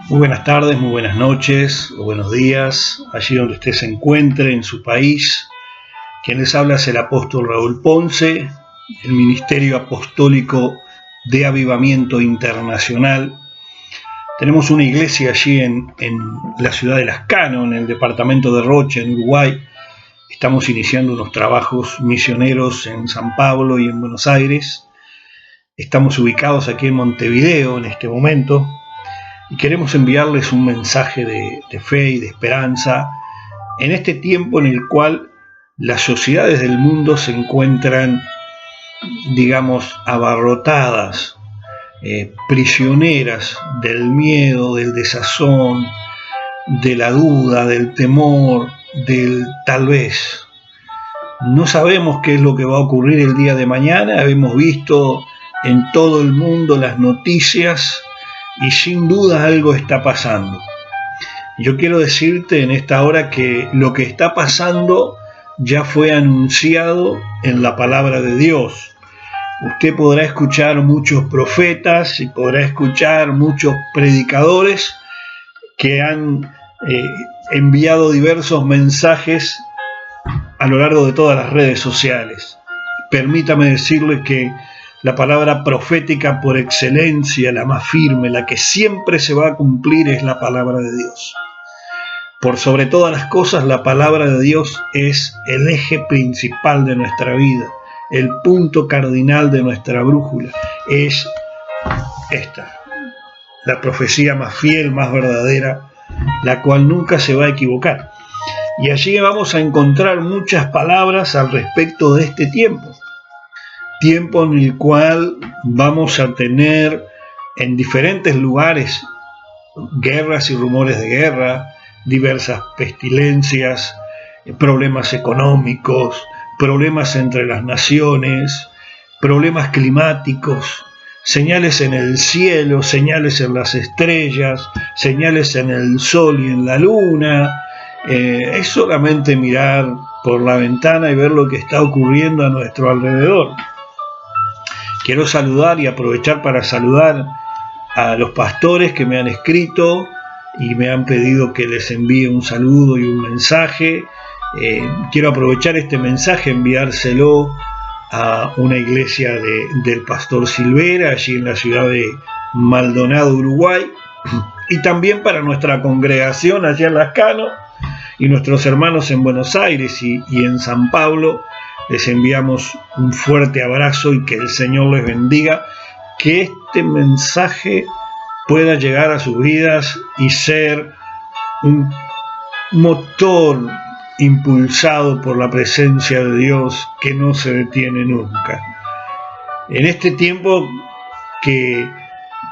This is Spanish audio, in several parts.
Muy buenas tardes, muy buenas noches o buenos días, allí donde usted se encuentre en su país. Quien les habla es el apóstol Raúl Ponce, el Ministerio Apostólico de Avivamiento Internacional. Tenemos una iglesia allí en la ciudad de Lascano, en el departamento de Rocha, en Uruguay. Estamos iniciando unos trabajos misioneros en San Pablo y en Buenos Aires. Estamos ubicados aquí en Montevideo en este momento. Y queremos enviarles un mensaje de fe y de esperanza en este tiempo en el cual las sociedades del mundo se encuentran, digamos, abarrotadas, prisioneras del miedo, del desazón, de la duda, del temor, del tal vez. No sabemos qué es lo que va a ocurrir el día de mañana. Hemos visto en todo el mundo las noticias y sin duda algo está pasando. Yo quiero decirte en esta hora que lo que está pasando ya fue anunciado en la palabra de Dios. Usted podrá escuchar muchos profetas y podrá escuchar muchos predicadores que han enviado diversos mensajes a lo largo de todas las redes sociales. Permítame decirle que la palabra profética por excelencia, la más firme, la que siempre se va a cumplir, es la palabra de Dios. Por sobre todas las cosas, la palabra de Dios es el eje principal de nuestra vida, el punto cardinal de nuestra brújula. Es esta, la profecía más fiel, más verdadera, la cual nunca se va a equivocar. Y allí vamos a encontrar muchas palabras al respecto de este tiempo. Tiempo en el cual vamos a tener en diferentes lugares guerras y rumores de guerra, diversas pestilencias, problemas económicos, problemas entre las naciones, problemas climáticos, señales en el cielo, señales en las estrellas, señales en el sol y en la luna. Es solamente mirar por la ventana y ver lo que está ocurriendo a nuestro alrededor. Quiero saludar y aprovechar para saludar a los pastores que me han escrito y me han pedido que les envíe un saludo y un mensaje. Quiero aprovechar este mensaje, enviárselo a una iglesia del pastor Silvera, allí en la ciudad de Maldonado, Uruguay, y también para nuestra congregación allá en Lascano y nuestros hermanos en Buenos Aires y en San Pablo. Les enviamos un fuerte abrazo y que el Señor les bendiga, que este mensaje pueda llegar a sus vidas y ser un motor impulsado por la presencia de Dios que no se detiene nunca. En este tiempo que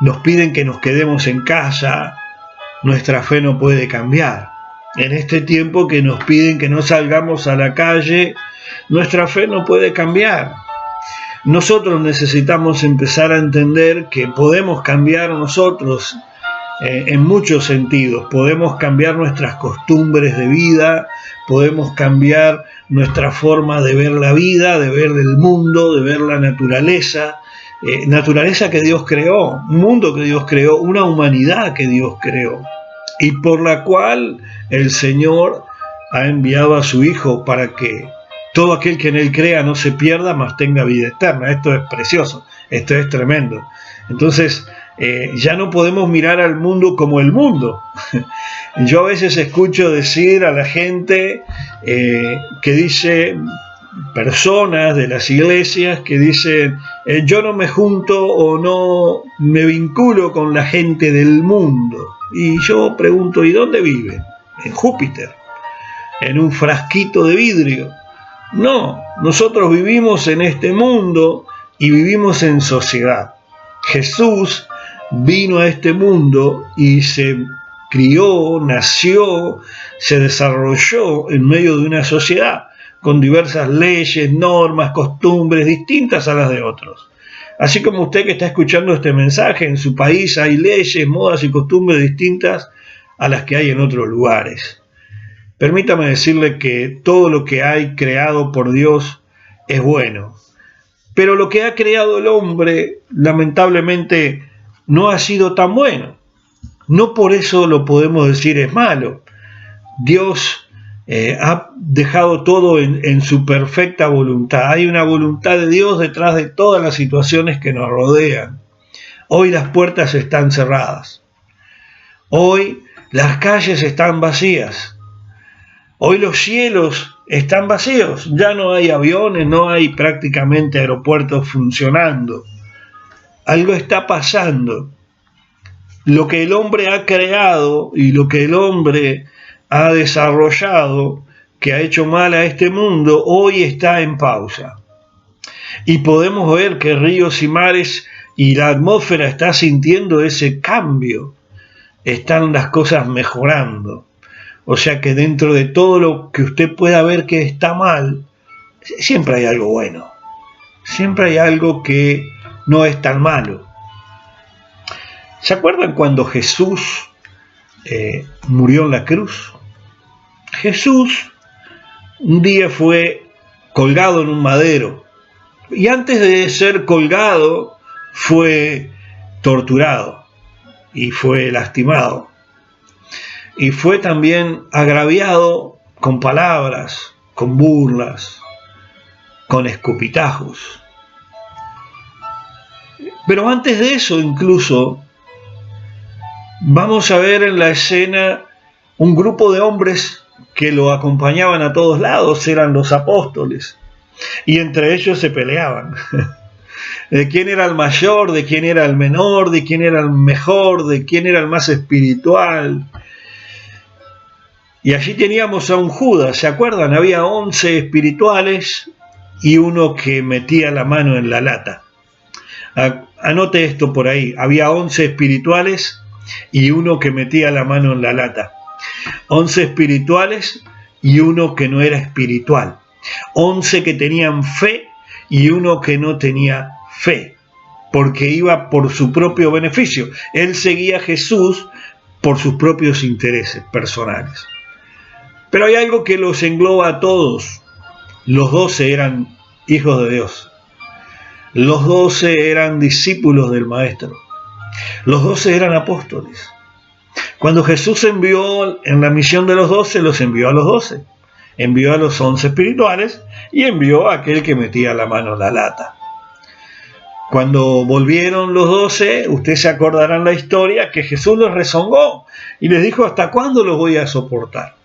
nos piden que nos quedemos en casa, nuestra fe no puede cambiar. En este tiempo que nos piden que no salgamos a la calle, nuestra fe no puede cambiar. Nosotros necesitamos empezar a entender que podemos cambiar nosotros en muchos sentidos. Podemos cambiar nuestras costumbres de vida, podemos cambiar nuestra forma de ver la vida, de ver el mundo, de ver la naturaleza. Naturaleza que Dios creó, un mundo que Dios creó, una humanidad que Dios creó, y por la cual el Señor ha enviado a su Hijo para que todo aquel que en Él crea no se pierda, mas tenga vida eterna. Esto es precioso, esto es tremendo. Entonces, ya no podemos mirar al mundo como el mundo. Yo a veces escucho decir a la gente que dice, personas de las iglesias que dicen, yo no me junto o no me vinculo con la gente del mundo. Y yo pregunto, ¿y dónde viven? En Júpiter, en un frasquito de vidrio. No, nosotros vivimos en este mundo y vivimos en sociedad. Jesús vino a este mundo y se crió, nació, se desarrolló en medio de una sociedad con diversas leyes, normas, costumbres distintas a las de otros. Así como usted que está escuchando este mensaje, en su país hay leyes, modas y costumbres distintas a las que hay en otros lugares. Permítame decirle que todo lo que hay creado por Dios es bueno, pero lo que ha creado el hombre lamentablemente no ha sido tan bueno. no por eso lo podemos decir es malo. Dios ha dejado todo en su perfecta voluntad. Hay una voluntad de Dios detrás de todas las situaciones que nos rodean. Hoy las puertas están cerradas. Hoy las calles están vacías. Hoy los cielos están vacíos. Ya no hay aviones, no hay prácticamente aeropuertos funcionando. Algo está pasando. Lo que el hombre ha creado y lo que el hombre ha desarrollado, que ha hecho mal a este mundo, hoy está en pausa. Y podemos ver que ríos y mares y la atmósfera está sintiendo ese cambio. Están las cosas mejorando. O sea que dentro de todo lo que usted pueda ver que está mal, siempre hay algo bueno. Siempre hay algo que no es tan malo. ¿Se acuerdan cuando Jesús murió en la cruz? Jesús un día fue colgado en un madero y antes de ser colgado fue torturado y fue lastimado y fue también agraviado con palabras, con burlas, con escupitajos. Pero antes de eso incluso vamos a ver en la escena un grupo de hombres que lo acompañaban a todos lados, eran los apóstoles, y entre ellos se peleaban. De quién era el mayor, de quién era el menor, de quién era el mejor, de quién era el más espiritual. Y allí teníamos a un Judas, ¿se acuerdan? Había 11 espirituales y uno que metía la mano en la lata. Anote esto por ahí, había 11 espirituales y uno que metía la mano en la lata. 11 espirituales y uno que no era espiritual. 11 que tenían fe y uno que no tenía fe, porque iba por su propio beneficio. Él seguía a Jesús por sus propios intereses personales. Pero hay algo que los engloba a todos. Los 12 eran hijos de Dios. Los 12 eran discípulos del Maestro. Los 12 eran apóstoles. Cuando Jesús envió en la misión de los 12, los envió a los 12. Envió a los 11 espirituales y envió a aquel que metía la mano en la lata. Cuando volvieron los 12, ustedes se acordarán la historia, que Jesús los rezongó y les dijo: ¿hasta cuándo los voy a soportar?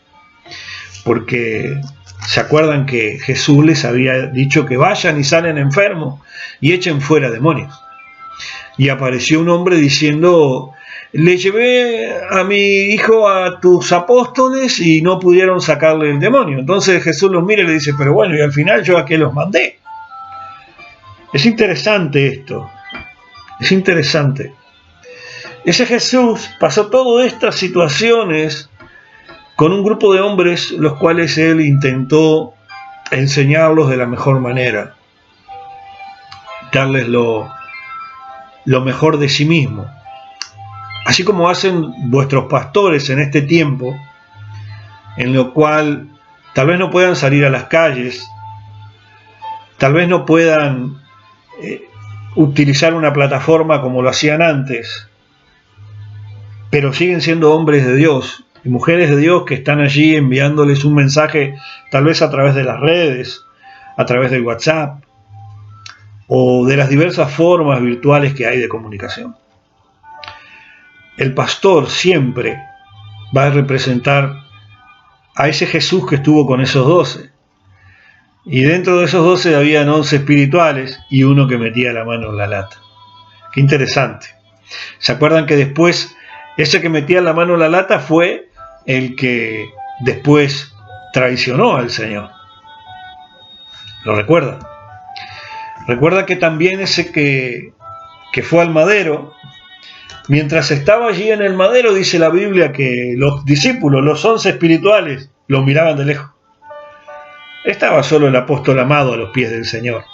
Porque se acuerdan que Jesús les había dicho que vayan y salen enfermos y echen fuera demonios. Y apareció un hombre diciendo: le llevé a mi hijo a tus apóstoles y no pudieron sacarle el demonio. Entonces Jesús los mira y le dice: pero bueno, y al final yo a qué los mandé. Es interesante esto, es interesante. Ese Jesús pasó todas estas situaciones con un grupo de hombres los cuales él intentó enseñarlos de la mejor manera, darles lo mejor de sí mismo. Así como hacen vuestros pastores en este tiempo, en lo cual tal vez no puedan salir a las calles, tal vez no puedan utilizar una plataforma como lo hacían antes, pero siguen siendo hombres de Dios y mujeres de Dios que están allí enviándoles un mensaje, tal vez a través de las redes, a través del WhatsApp o de las diversas formas virtuales que hay de comunicación. El pastor siempre va a representar a ese Jesús que estuvo con esos 12. Y dentro de esos 12 habían 11 espirituales y uno que metía la mano en la lata. Qué interesante. ¿Se acuerdan que después ese que metía la mano en la lata fue el que después traicionó al Señor? ¿Lo recuerdan? Recuerda que también ese que fue al madero, mientras estaba allí en el madero, dice la Biblia que los discípulos, los 11 espirituales, lo miraban de lejos. Estaba solo el apóstol amado a los pies del Señor,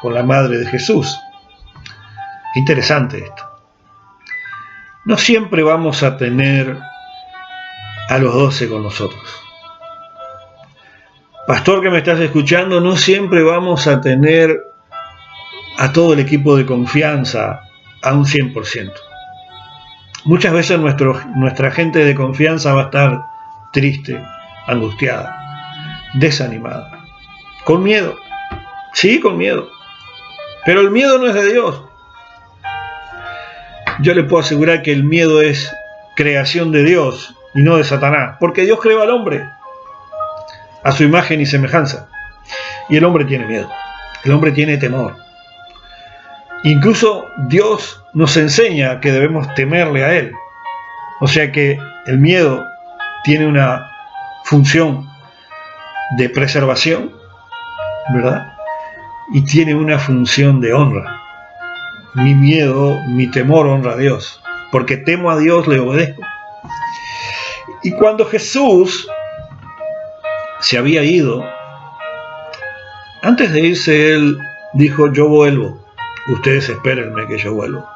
con la madre de Jesús. Interesante esto. No siempre vamos a tener a los 12 con nosotros. Pastor que me estás escuchando, no siempre vamos a tener a todo el equipo de confianza a un 100%. Muchas veces nuestra gente de confianza va a estar triste, angustiada, desanimada, con miedo. Sí, con miedo. Pero el miedo no es de Dios. Yo le puedo asegurar que el miedo es creación de Dios y no de Satanás, porque Dios creó al hombre a su imagen y semejanza. Y el hombre tiene miedo, el hombre tiene temor. Incluso Dios nos enseña que debemos temerle a Él. O sea que el miedo tiene una función de preservación, ¿verdad? Y tiene una función de honra. Mi miedo, mi temor honra a Dios, porque temo a Dios, le obedezco. Y cuando Jesús se había ido, antes de irse él dijo: yo vuelvo, ustedes espérenme que yo vuelvo.